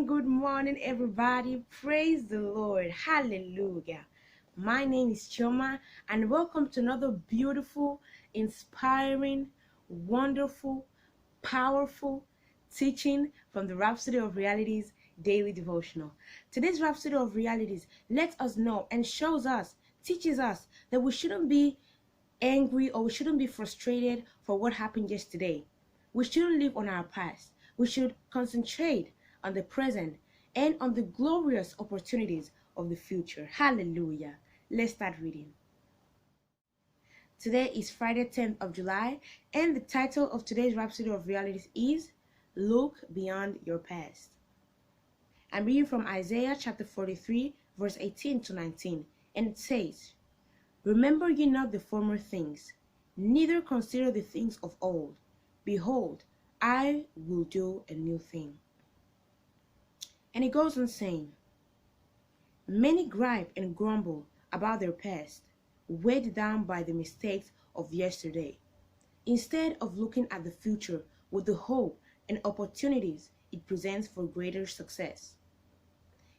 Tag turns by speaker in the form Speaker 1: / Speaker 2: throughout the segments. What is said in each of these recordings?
Speaker 1: morning, everybody. Praise the Lord. Hallelujah. My name is Chioma, and welcome to another beautiful, inspiring, wonderful, powerful teaching from the Rhapsody of Realities daily devotional. Today's Rhapsody of Realities lets us know and teaches us that we shouldn't be angry or we shouldn't be frustrated for what happened yesterday. We shouldn't live on our past. We should concentrate on the present and on the glorious opportunities of the future. Hallelujah. Let's start reading. Today is Friday, 10th of July, and the title of today's Rhapsody of Realities is Look Beyond Your Past. I'm reading from Isaiah chapter 43, verse 18 to 19, and it says, Remember ye not the former things, neither consider the things of old. Behold, I will do a new thing. And it goes on saying, Many gripe and grumble about their past, weighed down by the mistakes of yesterday, instead of looking at the future with the hope and opportunities it presents for greater success.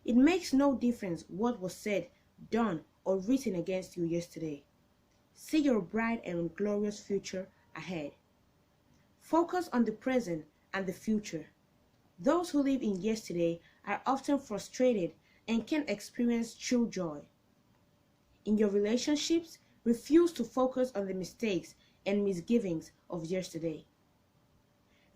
Speaker 1: It makes no difference what was said, done, or written against you yesterday. See your bright and glorious future ahead. Focus on the present and the future. Those who live in yesterday are often frustrated and can experience true joy. In your relationships, refuse to focus on the mistakes and misgivings of yesterday.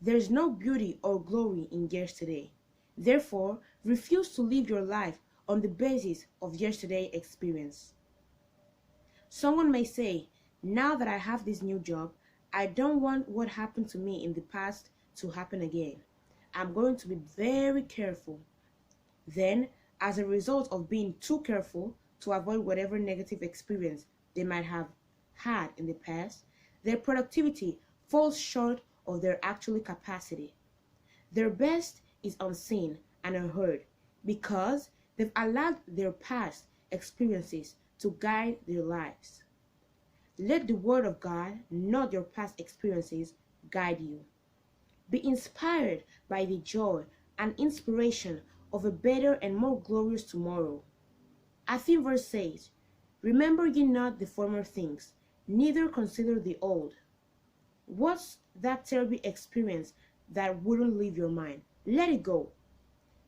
Speaker 1: There is no beauty or glory in yesterday. Therefore, refuse to live your life on the basis of yesterday's experience. Someone may say, now that I have this new job, I don't want what happened to me in the past to happen again. I'm going to be very careful. Then, as a result of being too careful to avoid whatever negative experience they might have had in the past, their productivity falls short of their actual capacity. Their best is unseen and unheard because they've allowed their past experiences to guide their lives. Let the Word of God, not your past experiences, guide you. Be inspired by the joy and inspiration of a better and more glorious tomorrow. Our theme verse says, Remember ye not the former things, neither consider the old. What's that terrible experience that wouldn't leave your mind? Let it go.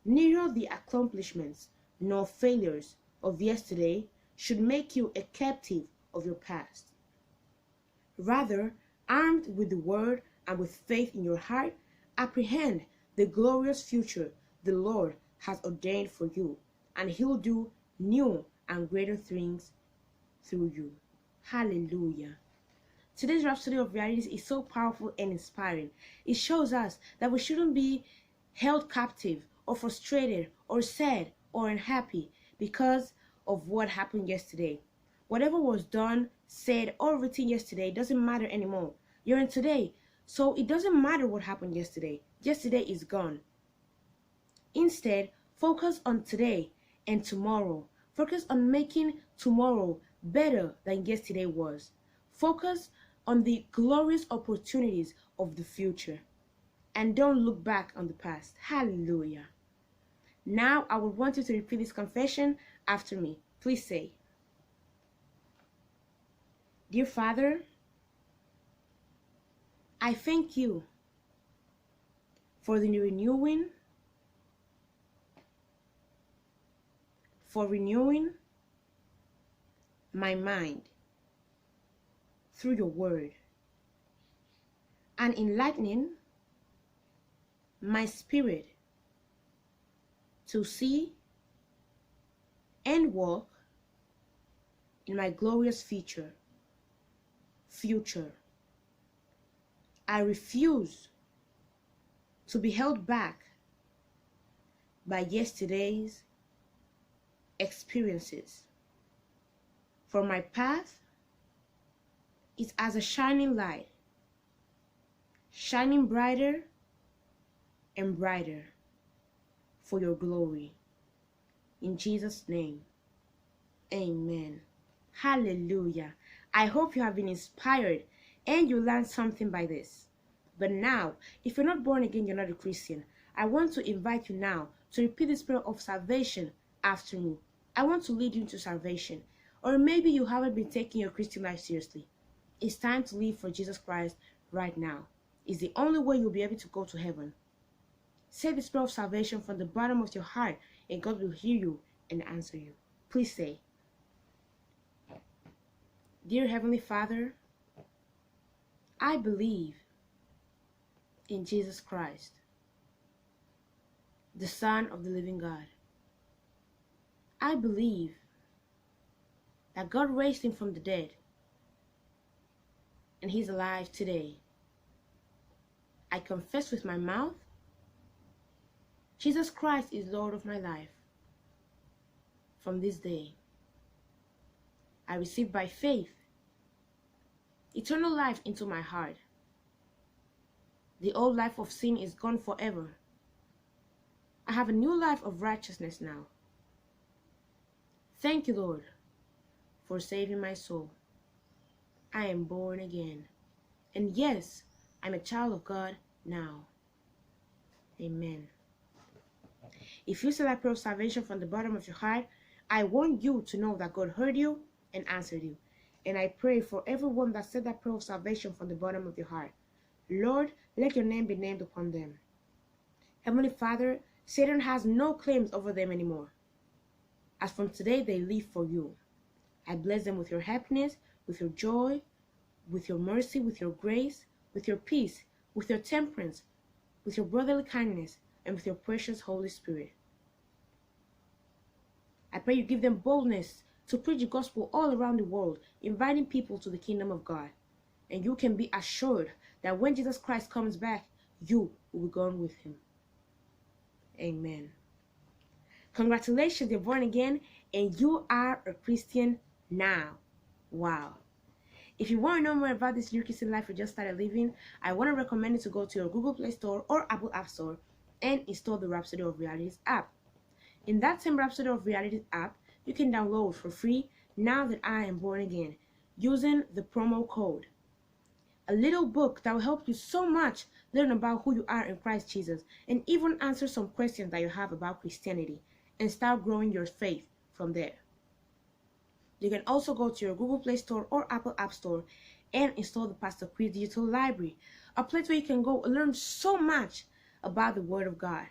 Speaker 1: Neither the accomplishments nor failures of yesterday should make you a captive of your past. Rather, armed with the Word and with faith in your heart, apprehend the glorious future the Lord has ordained for you, and He'll do new and greater things through you. Hallelujah. Today's Rhapsody of Realities is so powerful and inspiring. It shows us that we shouldn't be held captive or frustrated or sad or unhappy because of what happened yesterday. Whatever was done, said, or written yesterday doesn't matter anymore. You're in today, so it doesn't matter what happened yesterday. Yesterday is gone. Instead, focus on today and tomorrow. Focus on making tomorrow better than yesterday was. Focus on the glorious opportunities of the future. And don't look back on the past. Hallelujah. Now, I would want you to repeat this confession after me. Please say, Dear Father, I thank you for the renewing my mind through your word and enlightening my spirit to see and walk in my glorious future. I refuse to be held back by yesterday's experiences. For my path is as a shining light, shining brighter and brighter for your glory. In Jesus' name, amen. Hallelujah. I hope you have been inspired and you learned something by this. But now, if you're not born again, you're not a Christian, I want to invite you now to repeat this prayer of salvation after me. I want to lead you into salvation. Or maybe you haven't been taking your Christian life seriously. It's time to live for Jesus Christ right now. It's the only way you'll be able to go to heaven. Say this prayer of salvation from the bottom of your heart, and God will hear you and answer you. Please say, Dear Heavenly Father, I believe in Jesus Christ, the Son of the living God. I believe that God raised him from the dead, and he's alive today. I confess with my mouth, Jesus Christ is Lord of my life. From this day, I receive by faith eternal life into my heart. The old life of sin is gone forever. I have a new life of righteousness now. Thank you, Lord, for saving my soul. I am born again. And yes, I'm a child of God now. Amen. If you say that prayer of salvation from the bottom of your heart, I want you to know that God heard you and answered you. And I pray for everyone that said that prayer of salvation from the bottom of your heart. Lord, let your name be named upon them. Heavenly Father, Satan has no claims over them anymore. As from today, they live for you. I bless them with your happiness, with your joy, with your mercy, with your grace, with your peace, with your temperance, with your brotherly kindness, and with your precious Holy Spirit. I pray you give them boldness to preach the gospel all around the world, inviting people to the kingdom of God. And you can be assured that when Jesus Christ comes back, you will be gone with him. Amen. Congratulations, you're born again, and you are a Christian now. Wow. If you want to know more about this new Christian life you just started living, I want to recommend you to go to your Google Play Store or Apple App Store and install the Rhapsody of Realities app. In that same Rhapsody of Realities app, you can download for free Now That I Am Born Again using the promo code. A little book that will help you so much learn about who you are in Christ Jesus and even answer some questions that you have about Christianity and start growing your faith from there. You can also go to your Google Play Store or Apple App Store and install the Pastor Chris Digital Library, a place where you can go and learn so much about the Word of God,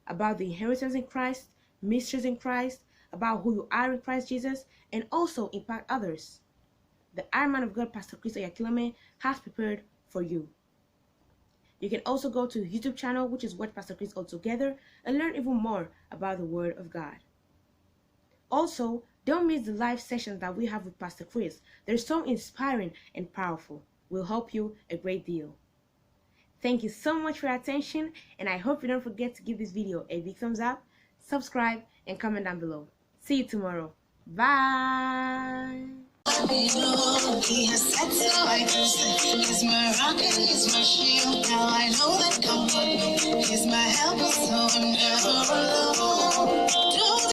Speaker 1: about the inheritance in Christ, mysteries in Christ, about who you are in Christ Jesus, and also impact others. The Iron Man of God, Pastor Chris Obiagwu, has prepared for you. You can also go to his YouTube channel, which is Watch Pastor Chris Altogether, and learn even more about the Word of God. Also, don't miss the live sessions that we have with Pastor Chris. They're so inspiring and powerful. Will help you a great deal. Thank you so much for your attention, and I hope you don't forget to give this video a big thumbs up, subscribe, and comment down below. See you tomorrow. Bye. He's my rock and he's my shield. Now I know that God is my help, so I'm never alone.